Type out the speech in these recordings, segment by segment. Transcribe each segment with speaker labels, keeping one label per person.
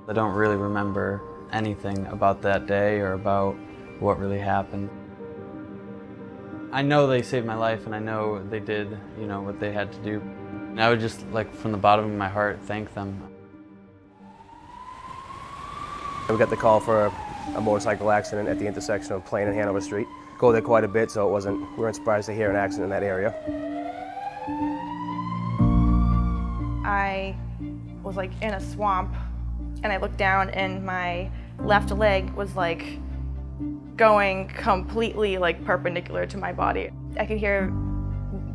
Speaker 1: I don't really remember anything about that day or about what really happened. I know they saved my life and I know they did, what they had to do. And I would just, from the bottom of my heart, thank them.
Speaker 2: We got the call for a motorcycle accident at the intersection of Plain and Hanover Street. Go there quite a bit, so we weren't surprised to hear an accident in that area.
Speaker 3: I was in a swamp and I looked down and my left leg was going completely perpendicular to my body. I could hear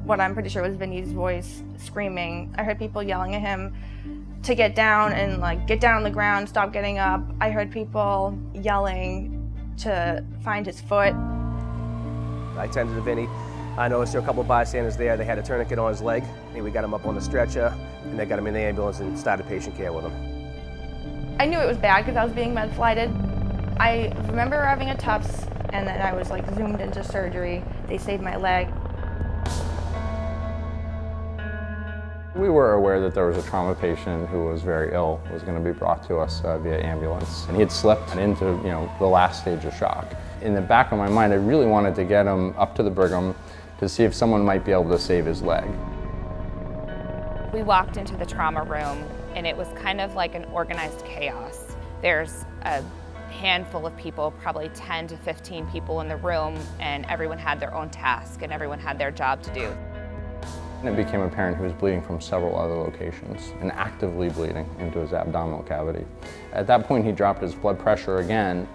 Speaker 3: what I'm pretty sure was Vinny's voice screaming. I heard people yelling at him to get down and get down on the ground, stop getting up. I heard people yelling to find his foot.
Speaker 2: I tended to Vinny. I noticed there were a couple of bystanders there. They had a tourniquet on his leg. We got him up on the stretcher and they got him in the ambulance and started patient care with him.
Speaker 3: I knew it was bad because I was being med-flighted. I remember arriving at Tufts and then I was zoomed into surgery. They saved my leg.
Speaker 4: We were aware that there was a trauma patient who was very ill, was going to be brought to us via ambulance. And he had slipped into, the last stage of shock. In the back of my mind, I really wanted to get him up to the Brigham to see if someone might be able to save his leg.
Speaker 5: We walked into the trauma room and it was kind of like an organized chaos. There's a handful of people, probably 10 to 15 people in the room, and everyone had their own task and everyone had their job to do.
Speaker 4: And it became apparent he was bleeding from several other locations and actively bleeding into his abdominal cavity. At that point, he dropped his blood pressure again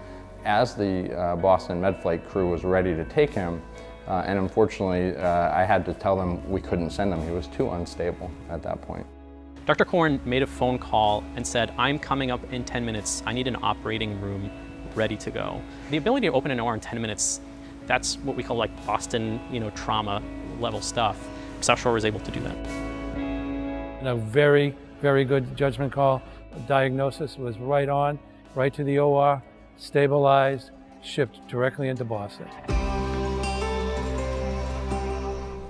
Speaker 4: as the Boston med flight crew was ready to take him. And unfortunately, I had to tell them we couldn't send him. He was too unstable at that point.
Speaker 6: Dr. Korn made a phone call and said, I'm coming up in 10 minutes. I need an operating room ready to go. The ability to open an OR in 10 minutes, that's what we call Boston, trauma level stuff. South Shore was able to do that.
Speaker 7: A very, very good judgment call. The diagnosis was right on, right to the OR, stabilized, shipped directly into Boston.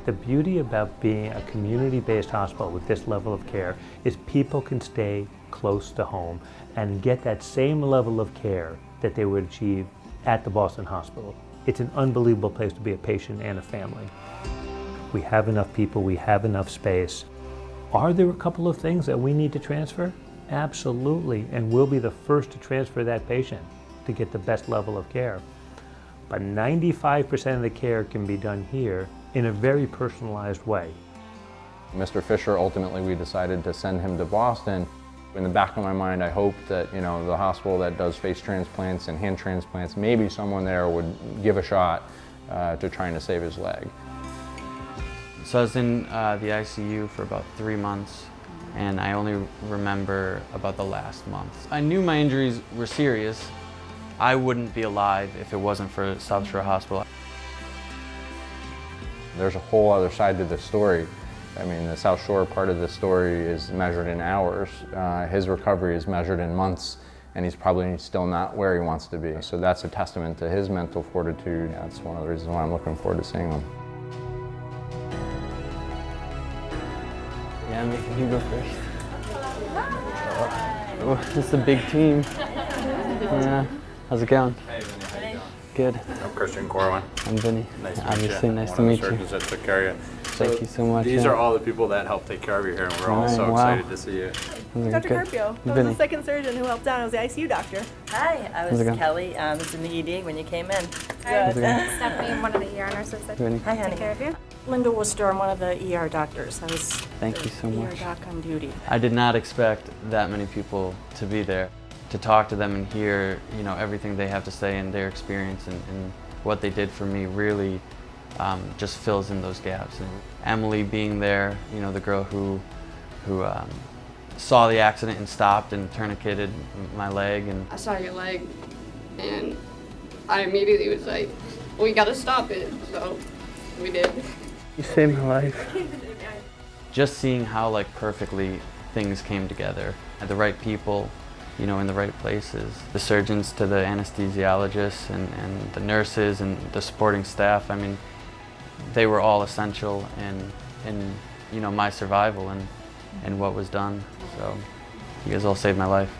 Speaker 8: The beauty about being a community-based hospital with this level of care is people can stay close to home and get that same level of care that they would achieve at the Boston Hospital. It's an unbelievable place to be a patient and a family. We have enough people, we have enough space. Are there a couple of things that we need to transfer? Absolutely, and we'll be the first to transfer that patient to get the best level of care. But 95% of the care can be done here in a very personalized way.
Speaker 4: Mr. Fischer, ultimately we decided to send him to Boston. In the back of my mind, I hoped that, the hospital that does face transplants and hand transplants, maybe someone there would give a shot to trying to save his leg.
Speaker 1: So I was in the ICU for about 3 months, and I only remember about the last month. I knew my injuries were serious. I wouldn't be alive if it wasn't for South Shore Hospital.
Speaker 4: There's a whole other side to this story. I mean, the South Shore part of the story is measured in hours. His recovery is measured in months, and he's probably still not where he wants to be. So that's a testament to his mental fortitude. That's one of the reasons why I'm looking forward to seeing him.
Speaker 1: Yeah, I'm making you go first. Oh, it's a big team. Yeah. How's it going?
Speaker 9: Hey, Vinny. How you doing?
Speaker 1: Good.
Speaker 9: I'm Christian Corwin.
Speaker 1: I'm Vinny.
Speaker 9: Nice to meet
Speaker 1: Obviously,
Speaker 9: you.
Speaker 1: nice
Speaker 9: I'm
Speaker 1: to
Speaker 9: one
Speaker 1: meet
Speaker 9: of the
Speaker 1: you.
Speaker 9: surgeons that took care of you.
Speaker 1: Thank you so much.
Speaker 9: These are all the people that helped take care of you here, and we're all so excited to see you.
Speaker 10: Dr. Carpio, I was the second surgeon who helped out. I was the ICU doctor.
Speaker 11: Hi, I was Kelly. I was in the ED when you came in.
Speaker 10: Hi, Stephanie, I'm one of the ER nurses that
Speaker 11: Hi, honey.
Speaker 10: take care of you.
Speaker 11: Linda Worcester, I'm one of the ER doctors. I was
Speaker 1: Thank you so much.
Speaker 11: ER doc on duty.
Speaker 1: I did not expect that many people to be there, to talk to them and hear, everything they have to say and their experience and what they did for me really just fills in those gaps. And Emily being there, the girl who saw the accident and stopped and tourniqueted my leg. And
Speaker 12: I saw your leg, and I immediately was like, we gotta stop it, so we did.
Speaker 1: You saved my life. Just seeing how perfectly things came together, at the right people, in the right places. The surgeons to the anesthesiologists and the nurses and the supporting staff, I mean, they were all essential in my survival and what was done. So you guys all saved my life.